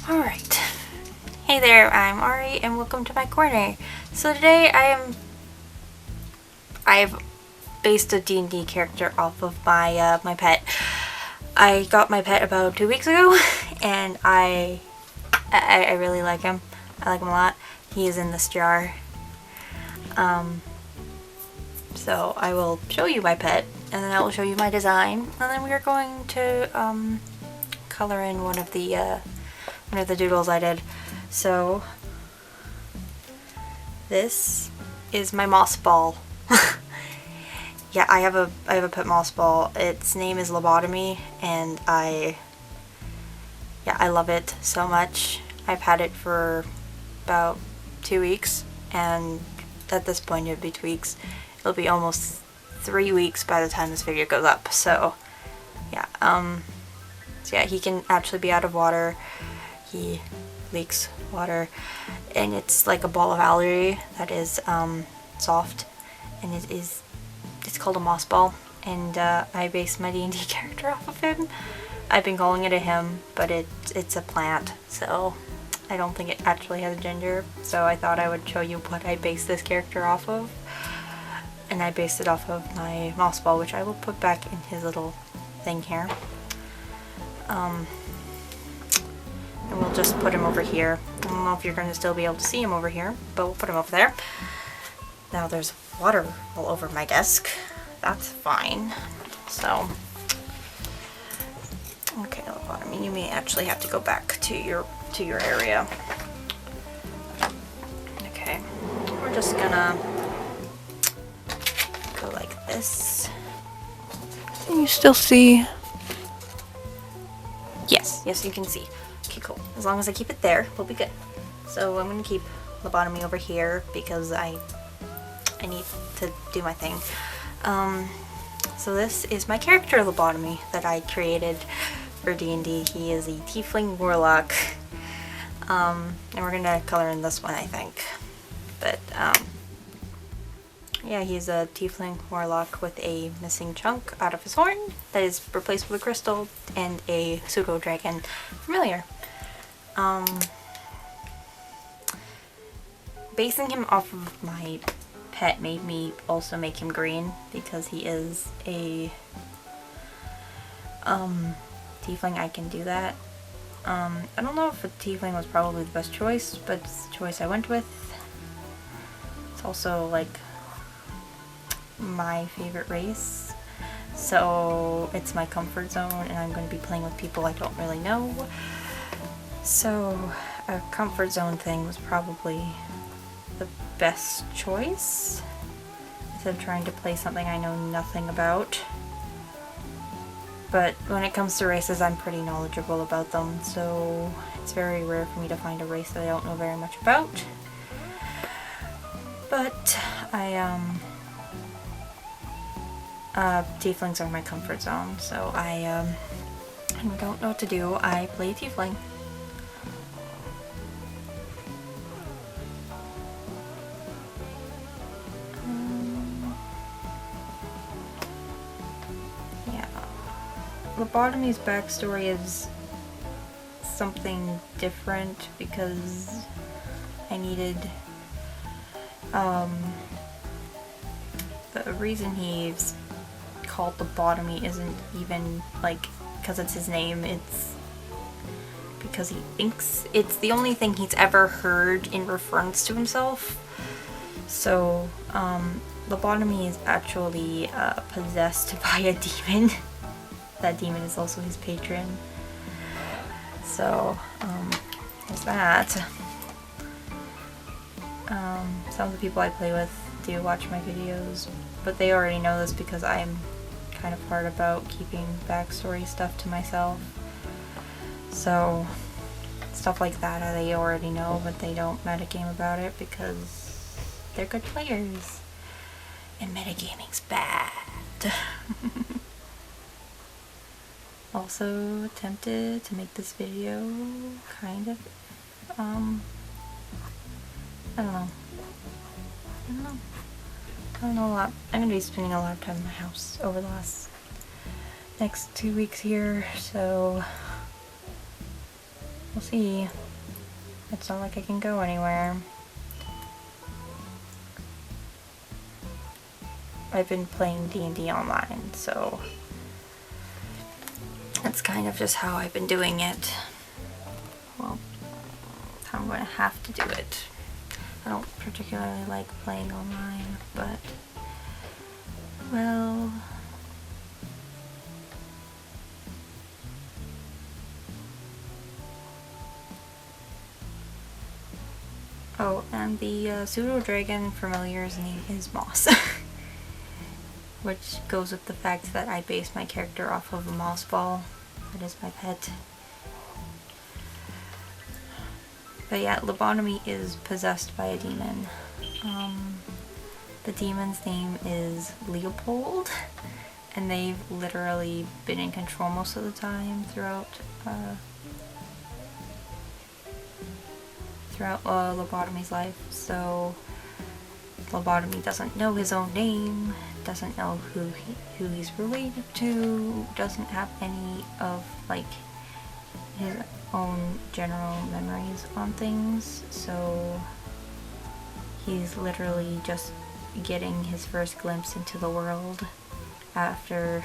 Alright, hey there, I'm Ari and welcome to my corner. So today I've based a D&D character off of my my pet. I got my pet about 2 weeks ago and I really like him. I like him a lot. He is in this jar. So I will show you my pet and then I will show you my design and then we are going to color in one of the doodles I did. So this is my moss ball. Yeah, I have a pet moss ball. Its name is Lobotomy and I love it so much. I've had it for about 2 weeks and at this point it'll be 2 weeks. It'll be almost 3 weeks by the time this video goes up. So yeah, he can actually be out of water. He leaks water and it's like a ball of algae that is soft and it's called a moss ball, and I based my D&D character off of him. I've been calling it a him, but it's a plant, so I don't think it actually has a gender, so I thought I would show you what I based this character off of. And I based it off of my moss ball, which I will put back in his little thing here. And we'll just put him over here. I don't know if you're going to still be able to see him over here, but we'll put him over there. Now there's water all over my desk. That's fine. So, okay, I mean, you may actually have to go back to your area. Okay, we're just gonna go like this. Can you still see? Yes, you can see. Okay, cool. As long as I keep it there, we'll be good. So I'm gonna keep Lobotomy over here because I need to do my thing. So this is my character Lobotomy that I created for D&D. He is a tiefling warlock. And we're gonna color in this one, I think. But yeah, he's a tiefling warlock with a missing chunk out of his horn that is replaced with a crystal and a pseudo dragon familiar. Basing him off of my pet made me also make him green because he is a tiefling. I can do that. I don't know if a tiefling was probably the best choice, but it's the choice I went with. It's also like my favorite race, so it's my comfort zone and I'm going to be playing with people I don't really know, so a comfort zone thing was probably the best choice instead of trying to play something I know nothing about. But when it comes to races, I'm pretty knowledgeable about them, so it's very rare for me to find a race that I don't know very much about. But tieflings are my comfort zone, so I don't know what to do. I play tiefling. Lobotomy's backstory is something different because I needed the reason he's called Lobotomy isn't even like because it's his name, it's because he thinks it's the only thing he's ever heard in reference to himself. So Lobotomy is actually possessed by a demon. That demon is also his patron. So, there's that. Some of the people I play with do watch my videos, but they already know this because I'm kind of hard about keeping backstory stuff to myself. So, stuff like that they already know, but they don't metagame about it because they're good players. And metagaming's bad. Also attempted to make this video kind of, I don't know a lot. I'm going to be spending a lot of time in my house over the next 2 weeks here, so we'll see. It's not like I can go anywhere. I've been playing D&D online, so that's kind of just how I've been doing it. Well, I'm going to have to do it. I don't particularly like playing online, but, well... Oh, and the pseudo-dragon familiar's name is Moss. Which goes with the fact that I base my character off of a moss ball. That is my pet. But yeah, Lobotomy is possessed by a demon. The demon's name is Leopold, and they've literally been in control most of the time throughout Lobotomy's life. So Lobotomy doesn't know his own name, doesn't know who he's related to, doesn't have any of like his own general memories on things, so he's literally just getting his first glimpse into the world after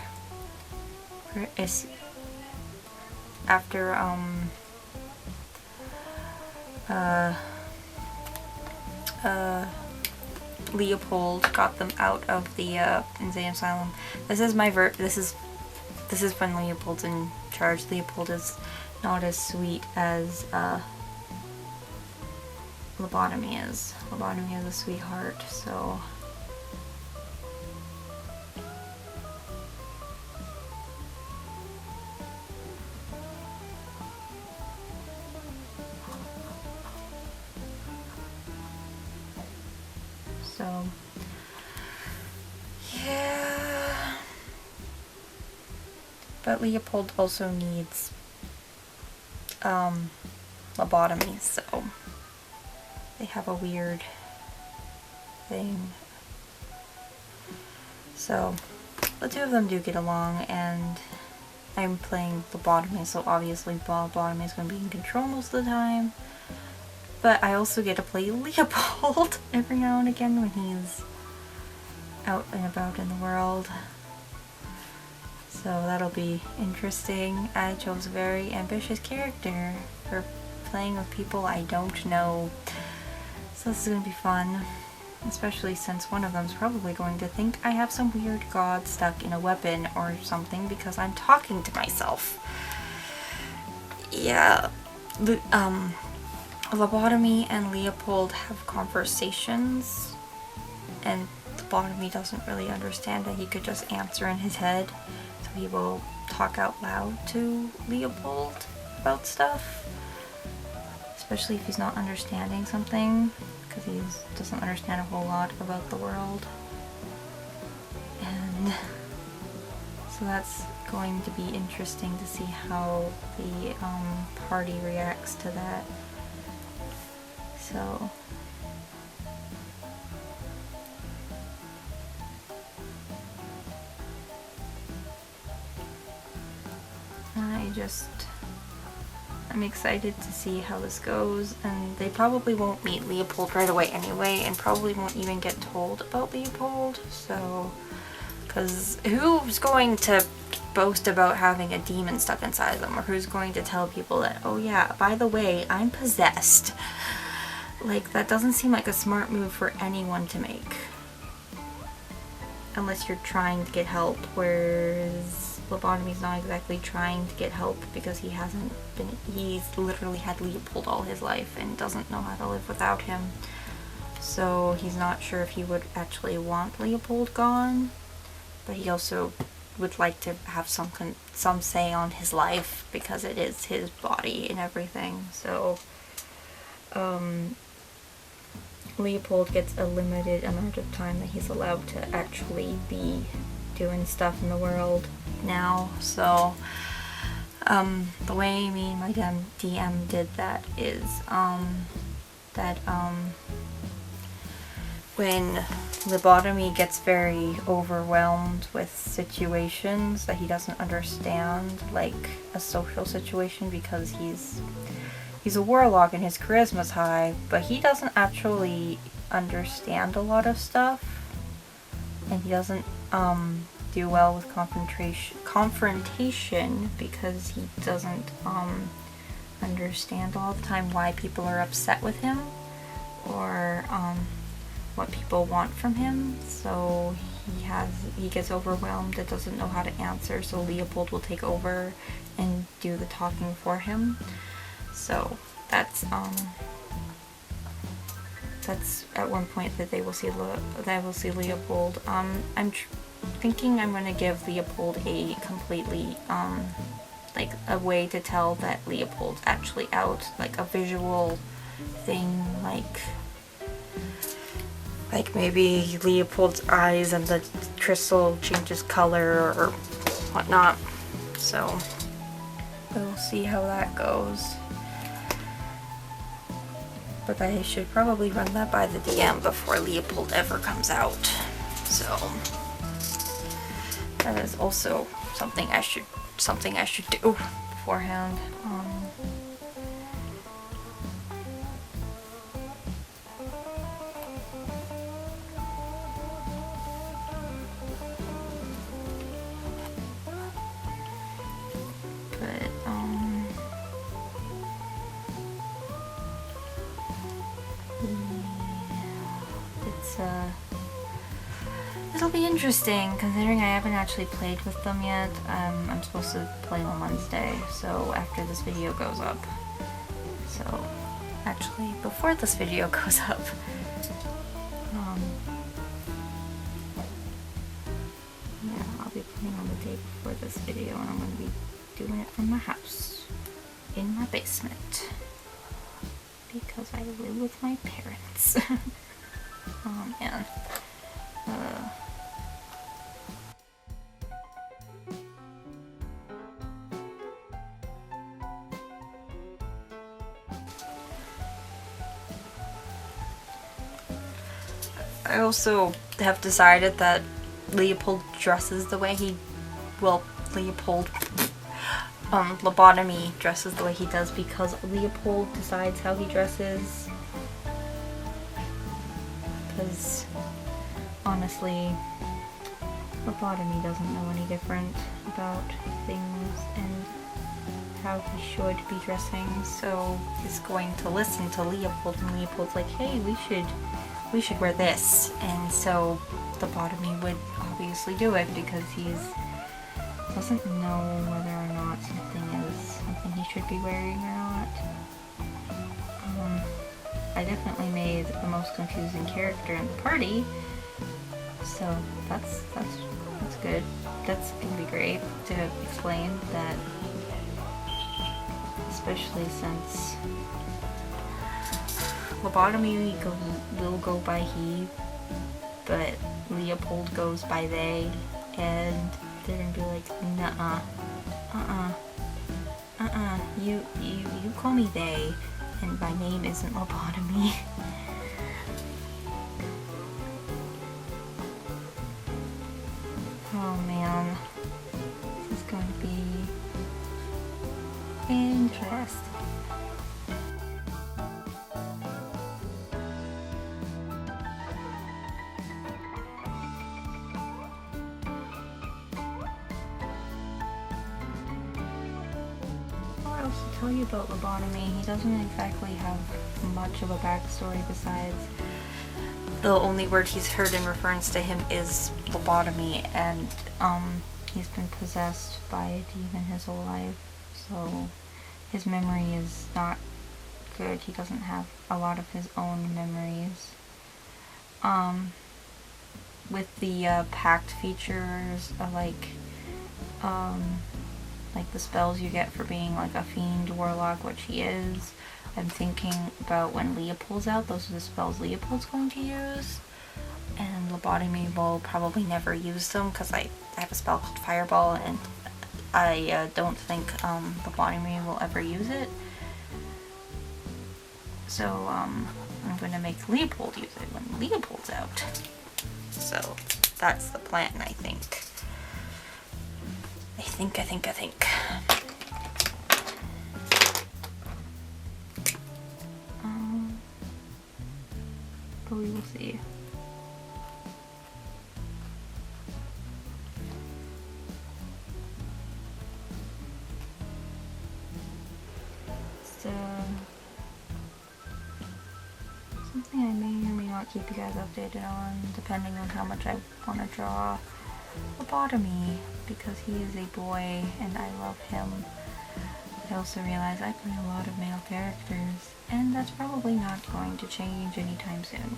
Leopold got them out of the insane asylum. This is my this is when Leopold's in charge. Leopold is not as sweet as Lobotomy is. Lobotomy is a sweetheart, so yeah. But Leopold also needs Lobotomy, so they have a weird thing. So the two of them do get along, and I'm playing Lobotomy, so obviously Lobotomy is going to be in control most of the time. But I also get to play Leopold every now and again when he's out and about in the world. So that'll be interesting. I chose a very ambitious character for playing with people I don't know. So this is going to be fun. Especially since one of them's probably going to think I have some weird god stuck in a weapon or something because I'm talking to myself. Yeah. Lobotomy and Leopold have conversations, and Lobotomy doesn't really understand that he could just answer in his head, so he will talk out loud to Leopold about stuff, especially if he's not understanding something, because he doesn't understand a whole lot about the world. And so that's going to be interesting to see how the party reacts to that. So I'm excited to see how this goes, and they probably won't meet Leopold right away anyway, and probably won't even get told about Leopold, so, because who's going to boast about having a demon stuck inside them, or who's going to tell people that, oh yeah, by the way, I'm possessed? Like, that doesn't seem like a smart move for anyone to make. Unless you're trying to get help, whereas Lobotomy's not exactly trying to get help because he's literally had Leopold all his life and doesn't know how to live without him. So he's not sure if he would actually want Leopold gone, but he also would like to have some say on his life because it is his body and everything. So Leopold gets a limited amount of time that he's allowed to actually be doing stuff in the world now. So the way me and my DM did that is when Lobotomy gets very overwhelmed with situations that he doesn't understand, like a social situation, because he's a warlock and his charisma's high, but he doesn't actually understand a lot of stuff, and he doesn't do well with confrontation because he doesn't understand all the time why people are upset with him or what people want from him. So he gets overwhelmed and doesn't know how to answer, so Leopold will take over and do the talking for him. So that's at one point that they will see Leopold. I'm thinking I'm gonna give Leopold a completely like a way to tell that Leopold's actually out, like a visual thing, like maybe Leopold's eyes and the crystal changes color or whatnot. So we'll see how that goes. But I should probably run that by the DM before Leopold ever comes out. So that is also something I should do beforehand. It'll be interesting considering I haven't actually played with them yet. I'm supposed to play on Wednesday, so after this video goes up. So actually before this video goes up. Yeah, I'll be playing on the day before this video, and I'm going to be doing it from my house in my basement because I live with my parents. Oh man. I also have decided that Leopold dresses the way he, well, Lobotomy dresses the way he does because Leopold decides how he dresses. Because honestly, Lobotomy doesn't know any different about things and how he should be dressing, so he's going to listen to Leopold, and Leopold's like, hey, we should wear this, and so Lobotomy would obviously do it because doesn't know whether or not something is something he should be wearing or not. I definitely made the most confusing character in the party, so that's good. That's gonna be great to explain that, especially since Lobotomy will go by he, but Leopold goes by they, and they're gonna be like, you call me they, and my name isn't Lobotomy. Oh man, this is going to be interesting. What else to tell you about Lobotomy? He doesn't exactly have much of a backstory besides the only word he's heard in reference to him is lobotomy, and he's been possessed by a demon his whole life, so his memory is not good. He doesn't have a lot of his own memories. With the pact features, like the spells you get for being like a fiend warlock, which he is, I'm thinking about when Leopold's out, those are the spells Leopold's going to use, and Lobotomy will probably never use them because I have a spell called Fireball, and I don't think Lobotomy will ever use it. So I'm going to make Leopold use it when Leopold's out. So that's the plan, I think. I think. Let's see. So something I may or may not keep you guys updated on, depending on how much I want to draw lobotomy, because he is a boy and I love him. I also realize I play a lot of male characters, and that's probably not going to change anytime soon.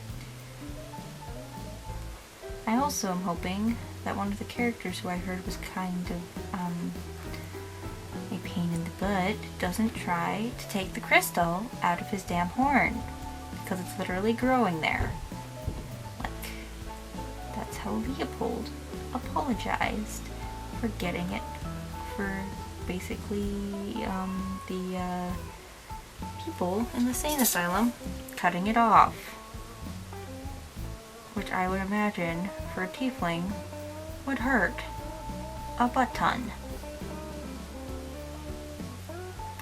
I also am hoping that one of the characters who I heard was kind of a pain in the butt doesn't try to take the crystal out of his damn horn, because it's literally growing there. Like, that's how Leopold apologized for getting it, for basically the people in the sane asylum cutting it off, which I would imagine for a tiefling would hurt a butt ton.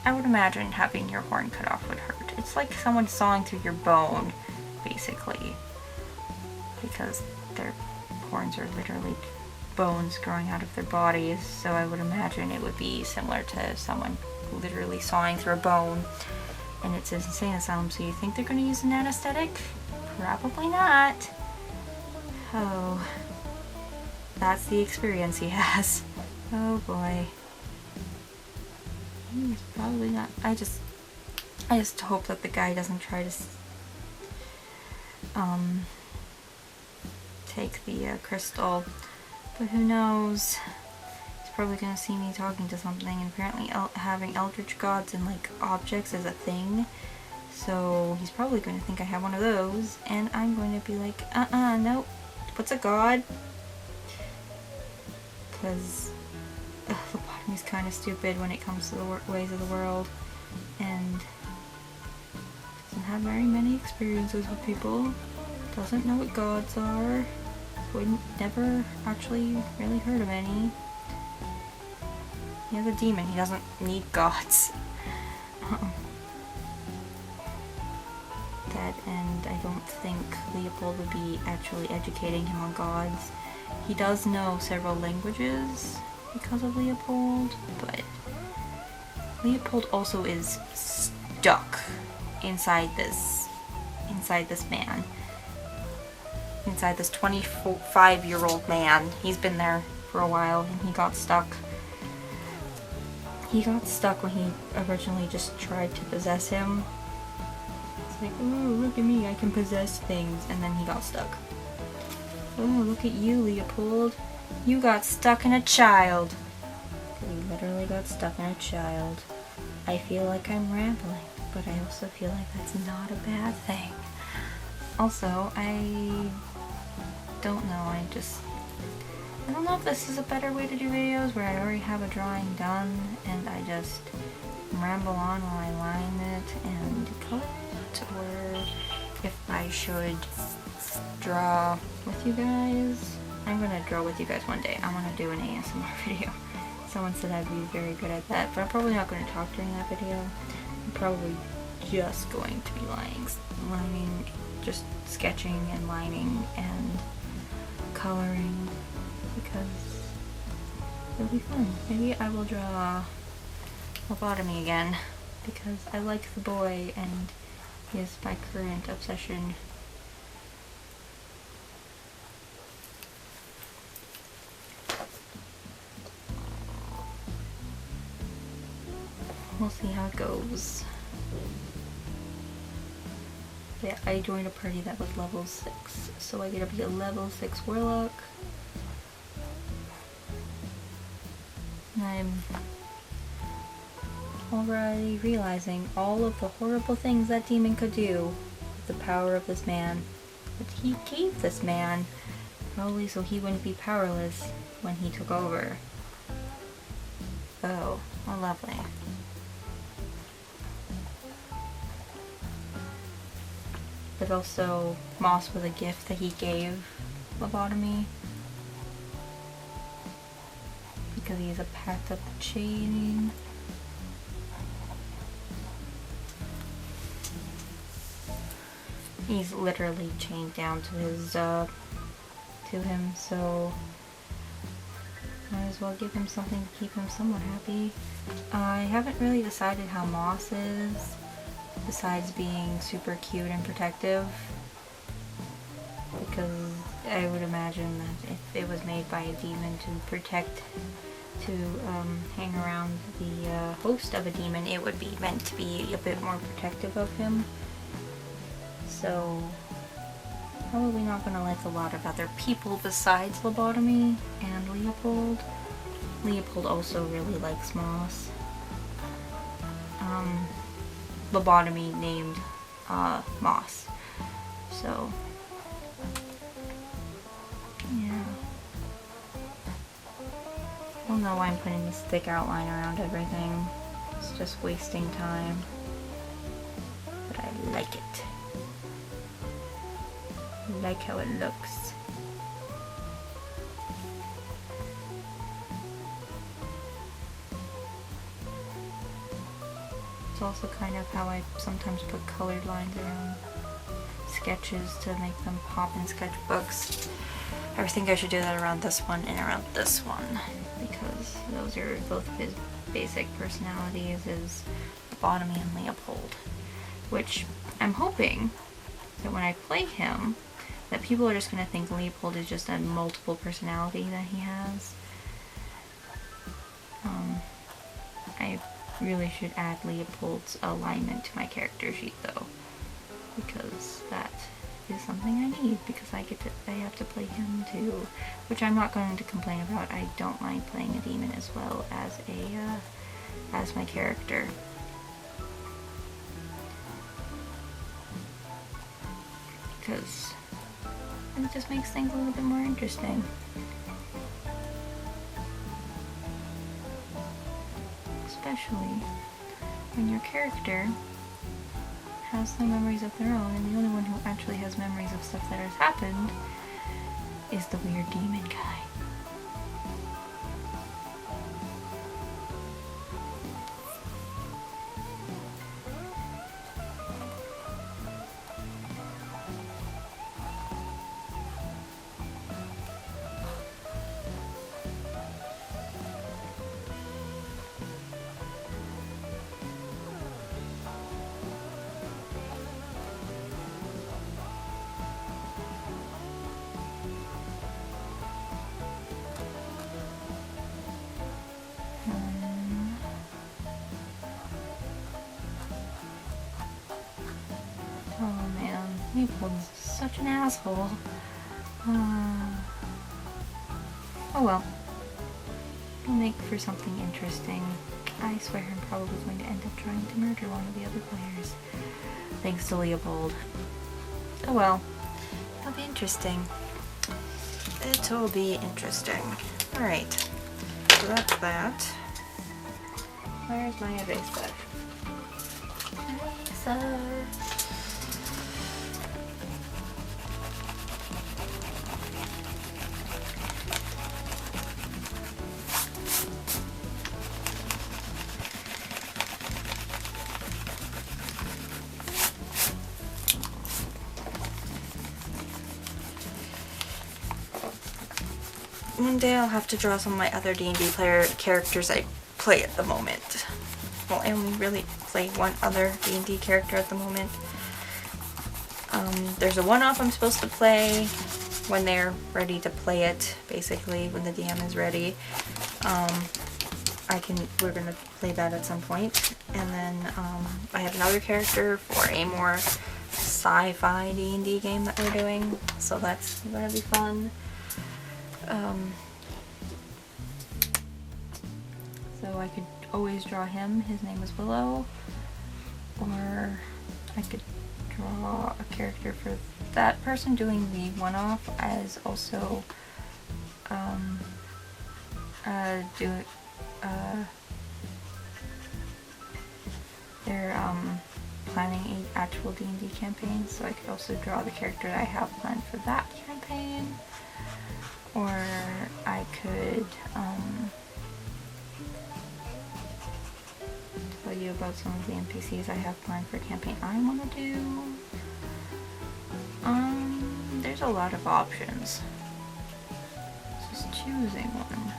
I would imagine having your horn cut off would hurt. It's like someone sawing through your bone, basically, because their horns are literally bones growing out of their bodies, so I would imagine it would be similar to someone literally sawing through a bone. And it's an insane asylum, so you think they're going to use an anesthetic? Probably not. Oh, that's the experience he has. Oh boy. He's probably not. I just hope that the guy doesn't try to take the crystal. But who knows? He's probably gonna see me talking to something, and apparently having eldritch gods and like objects is a thing. So he's probably going to think I have one of those, and I'm going to be like, nope. What's a god? Because lobotomy's kind of stupid when it comes to the ways of the world, and doesn't have very many experiences with people. Doesn't know what gods are. Wouldn't never actually really heard of any. He has a demon. He doesn't need gods. That, and I don't think Leopold would be actually educating him on gods. He does know several languages because of Leopold, but Leopold also is stuck inside this man. Inside this 25-year-old man. He's been there for a while, and he got stuck. He got stuck when he originally just tried to possess him. It's like, oh, look at me, I can possess things, and then he got stuck. Oh, look at you, Leopold. You got stuck in a child. You literally got stuck in a child. I feel like I'm rambling, but I also feel like that's not a bad thing. Also, I don't know, I don't know if this is a better way to do videos where I already have a drawing done and I just ramble on while I line it and color it, or if I should draw with you guys. I'm gonna draw with you guys one day. I want to do an ASMR video. Someone said I'd be very good at that, but I'm probably not going to talk during that video. I'm probably just going to be lining, just sketching and lining and coloring, because it'll be fun. Maybe I will draw lobotomy again, because I like the boy and he is my current obsession. We'll see how it goes. Yeah, I joined a party that was level 6, so I get to be a level 6 warlock. And I'm already realizing all of the horrible things that demon could do with the power of this man. But he gave this man, probably so he wouldn't be powerless when he took over. Oh, well, lovely. But also, Moss was a gift that he gave lobotomy, because he is a path of chain. He's literally chained down to his, to him, so might as well give him something to keep him somewhat happy. I haven't really decided how Moss is, besides being super cute and protective, because I would imagine that if it was made by a demon to protect, to hang around the host of a demon, it would be meant to be a bit more protective of him. So probably not going to like a lot of other people besides Lobotomy and Leopold. Leopold also really likes Moss. Lobotomy named Moss. So yeah. I don't know why I'm putting this thick outline around everything. It's just wasting time. But I like it. I like how it looks. It's also kind of how I sometimes put colored lines around sketches to make them pop in sketchbooks. I think I should do that around this one and around this one, because those are both of his basic personalities, is Lobotomy and Leopold. Which I'm hoping that when I play him, that people are just going to think Leopold is just a multiple personality that he has. I really should add Leopold's alignment to my character sheet though, because that is something I need, because I have to play him too, which I'm not going to complain about. I don't mind playing a demon as well as as my character. Because it just makes things a little bit more interesting. Especially when your character has some memories of their own, and the only one who actually has memories of stuff that has happened is the weird demon guy. Oh man, Leopold's such an asshole. Oh well. It'll make for something interesting. I swear I'm probably going to end up trying to murder one of the other players, thanks to Leopold. Oh well. It'll be interesting. It'll be interesting. Alright. So that's that. Where's my eraser? Eraser. One day I'll have to draw some of my other D&D player characters I play at the moment. Well, I only really play one other D&D character at the moment. There's a one-off I'm supposed to play when they're ready to play it, basically, when the DM is ready. We're gonna play that at some point. And then I have another character for a more sci-fi D&D game that we're doing, so that's gonna be fun. So I could always draw him. His name is Willow. Or I could draw a character for that person doing the one-off as also they're planning an actual D&D campaign, so I could also draw the character that I have planned for that campaign. Or I could tell you about some of the NPCs I have planned for a campaign I want to do. there's a lot of options. Just choosing one.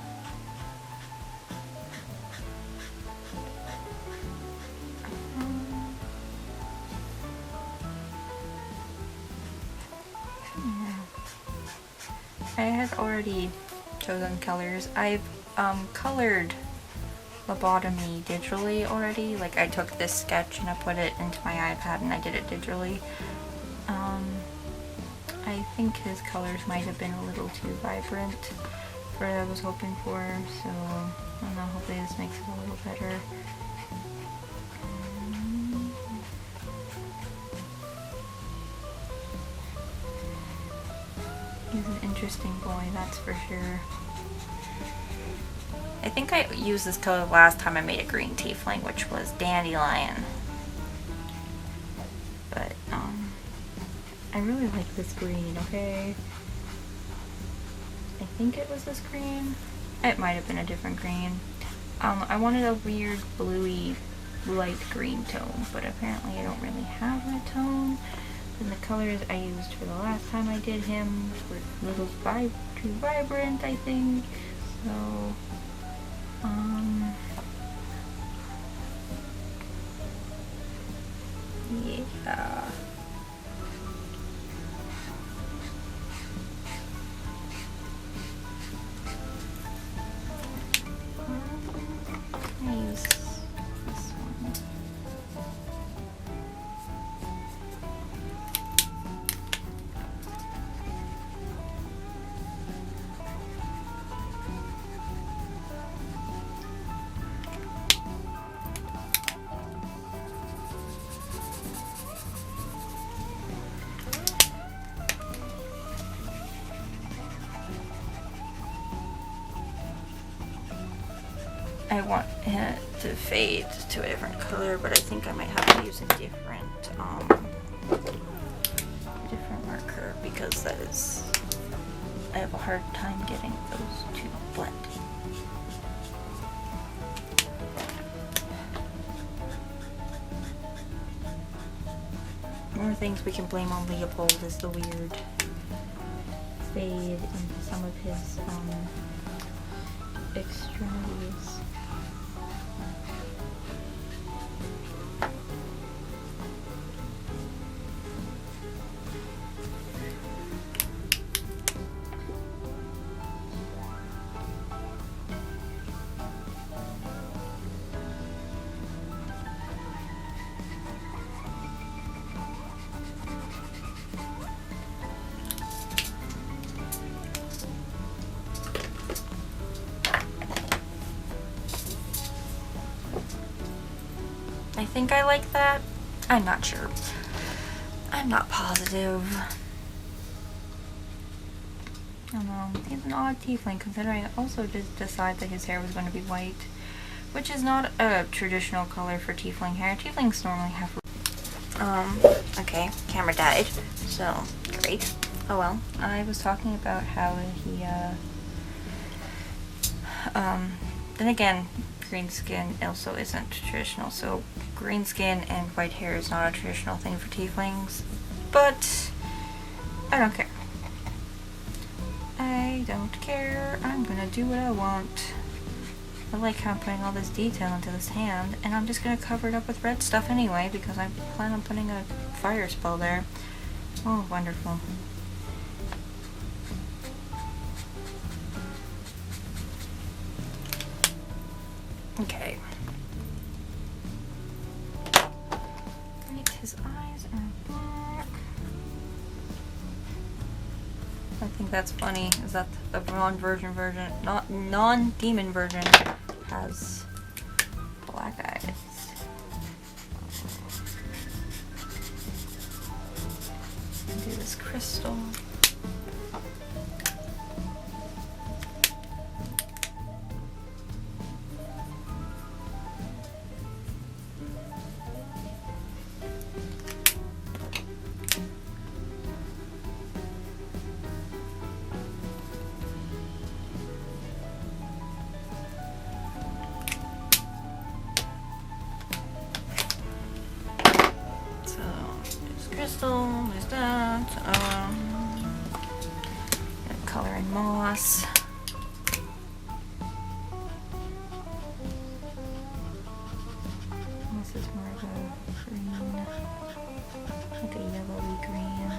I had already chosen colors. I've colored lobotomy digitally already. Like, I took this sketch and I put it into my iPad and I did it digitally. I think his colors might have been a little too vibrant for what I was hoping for, so I don't know, hopefully this makes it a little better. He's an interesting boy, that's for sure. I think I used this color last time I made a green tiefling, which was Dandelion. But, I really like this green, okay? I think it was this green. It might have been a different green. I wanted a weird bluey light green tone, but apparently I don't really have that tone. And the colors I used for the last time I did him were a little too vibrant, I think. So, yeah. I use this one. I want it to fade to a different color, but I think I might have to use a different marker, because that is, I have a hard time getting those two blend. One of the things we can blame on Leopold is the weird fade into some of his extremities. I think I like that. I'm not sure. I'm not positive. I don't know. He's an odd tiefling, considering I also did decide that his hair was going to be white, which is not a traditional color for tiefling hair. Tieflings normally have... okay, camera died, so great. Oh well. I was talking about how he, then again, green skin also isn't traditional, so green skin and white hair is not a traditional thing for tieflings, but I don't care. I don't care. I'm gonna do what I want. I like how I'm putting all this detail into this hand, and I'm just gonna cover it up with red stuff anyway, because I plan on putting a fire spell there. Oh, wonderful. Okay. Right, his eyes are black. I think that's funny, is that the non-demon version has black eyes. Do this crystal. Crystal, there's that. color in moss. This is more of a green, like a yellowy green.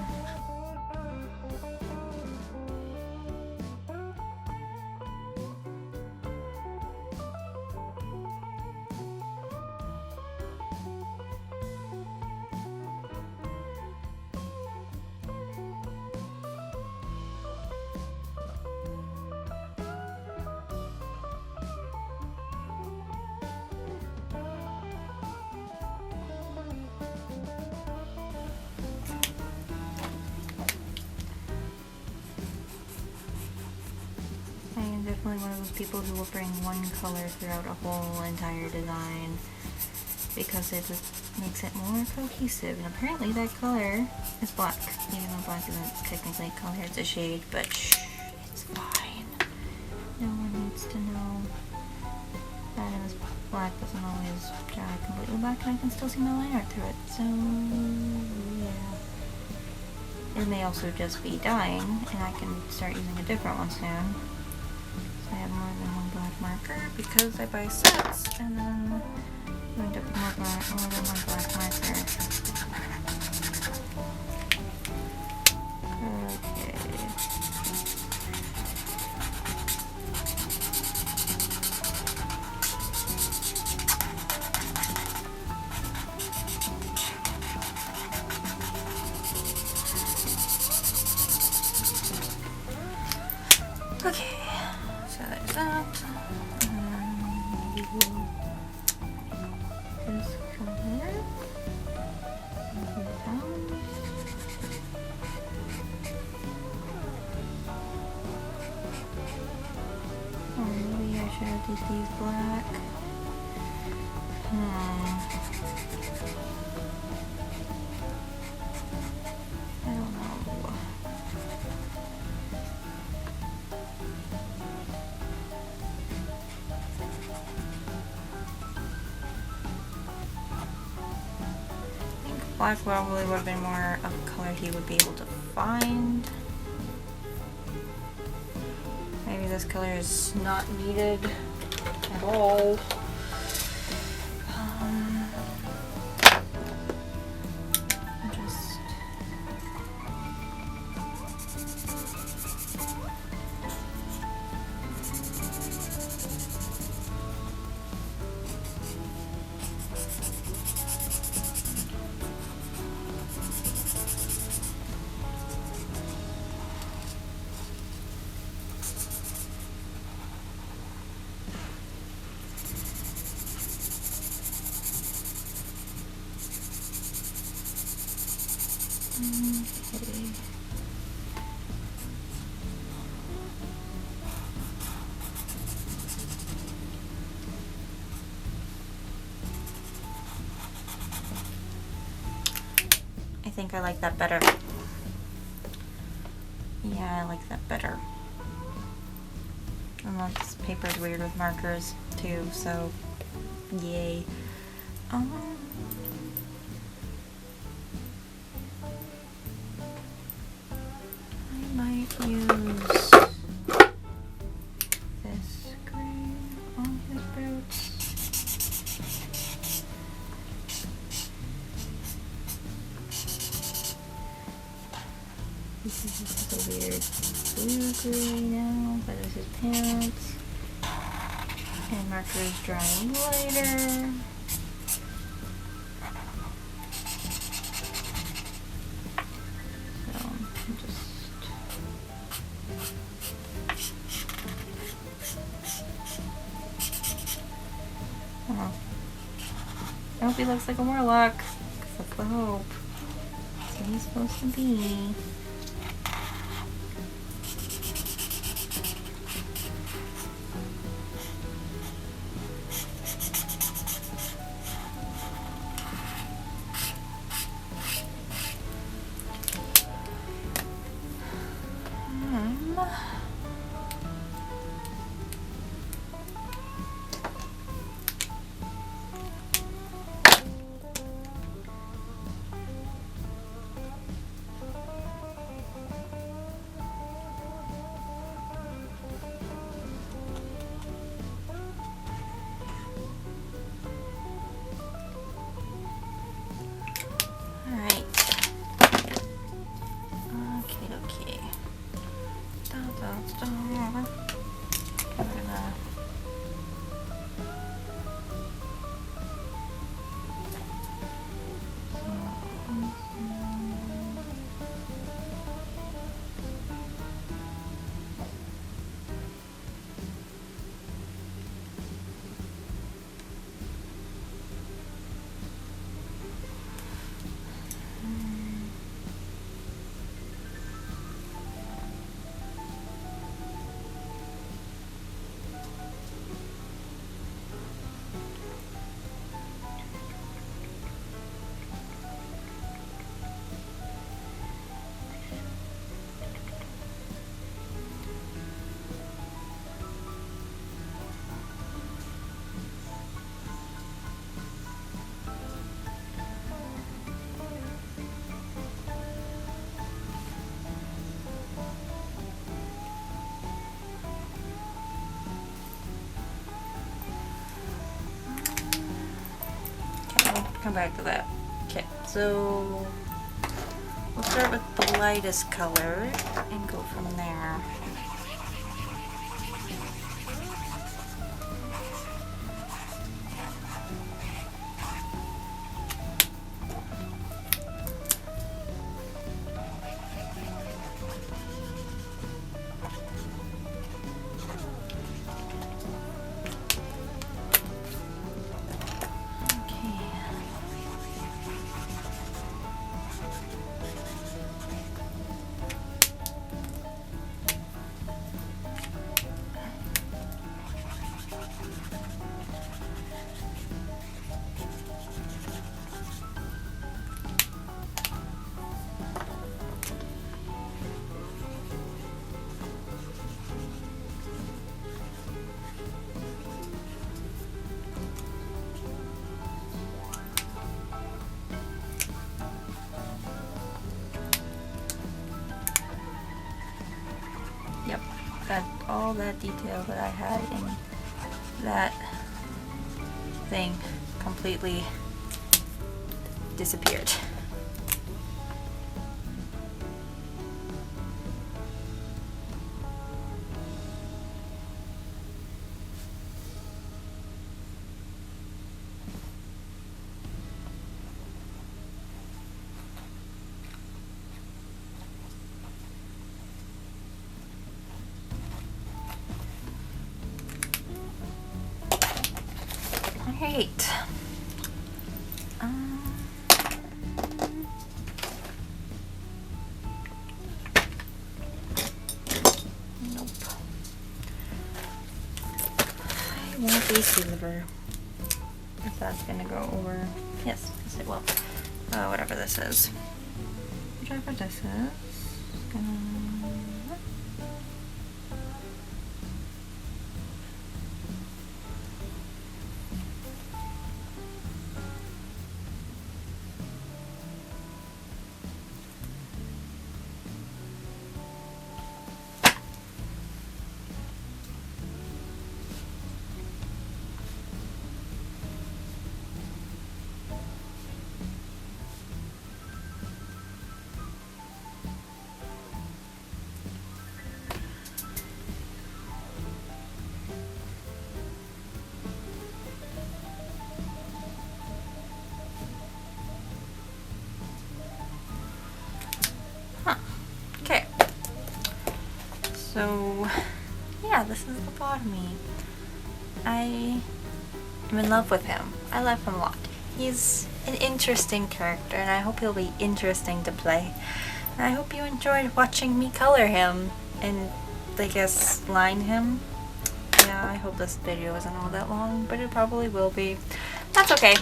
Definitely one of those people who will bring one color throughout a whole entire design because it just makes it more cohesive. And apparently that color is black, even though black isn't technically a color, it's a shade, but shh, it's fine. No one needs to know that it was black doesn't always dry completely black, and I can still see my line art through it, so yeah. It may also just be dying, and I can start using a different one soon. I have more than one black marker because I buy sets, and then I end up with more than one black marker. Okay. Okay. So there's that. This color. Or maybe I should have just used black. I don't know. Black probably would have been more of a color he would be able to find. Maybe this color is not needed at all. Okay. I think I like that better. Yeah, I like that better. And this paper's weird with markers too, so yay. I might use this green on his boots. This is just a weird blue gray now, but this is pants. And marker is drying lighter. So I'm just I hope he looks like a warlock, 'cause that's the hope. That's what he's supposed to be. come back to that. Okay, so we'll start with the lightest color and go from there. Yep, that all that detail that I had in that thing completely disappeared. Alright. Nope. I won't be silver. If that's gonna go over. Yes, it will. Whatever this is. Whichever this is. Okay, so yeah, this is Lobotomy. I am in love with him. I love him a lot. He's an interesting character, and I hope he'll be interesting to play. And I hope you enjoyed watching me color him and, I guess, line him. Yeah, I hope this video isn't all that long, but it probably will be. That's okay.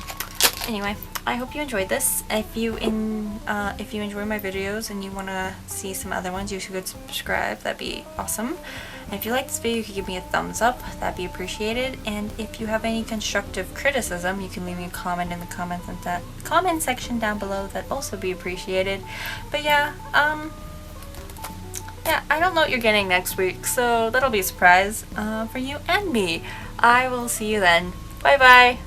Anyway, I hope you enjoyed this. If you enjoy my videos and you want to see some other ones, you should subscribe. That'd be awesome. And if you like this video, you could give me a thumbs up. That'd be appreciated. And if you have any constructive criticism, you can leave me a comment in the comment section down below. That'd also be appreciated. But yeah, yeah, I don't know what you're getting next week, so that'll be a surprise for you and me. I will see you then. Bye bye.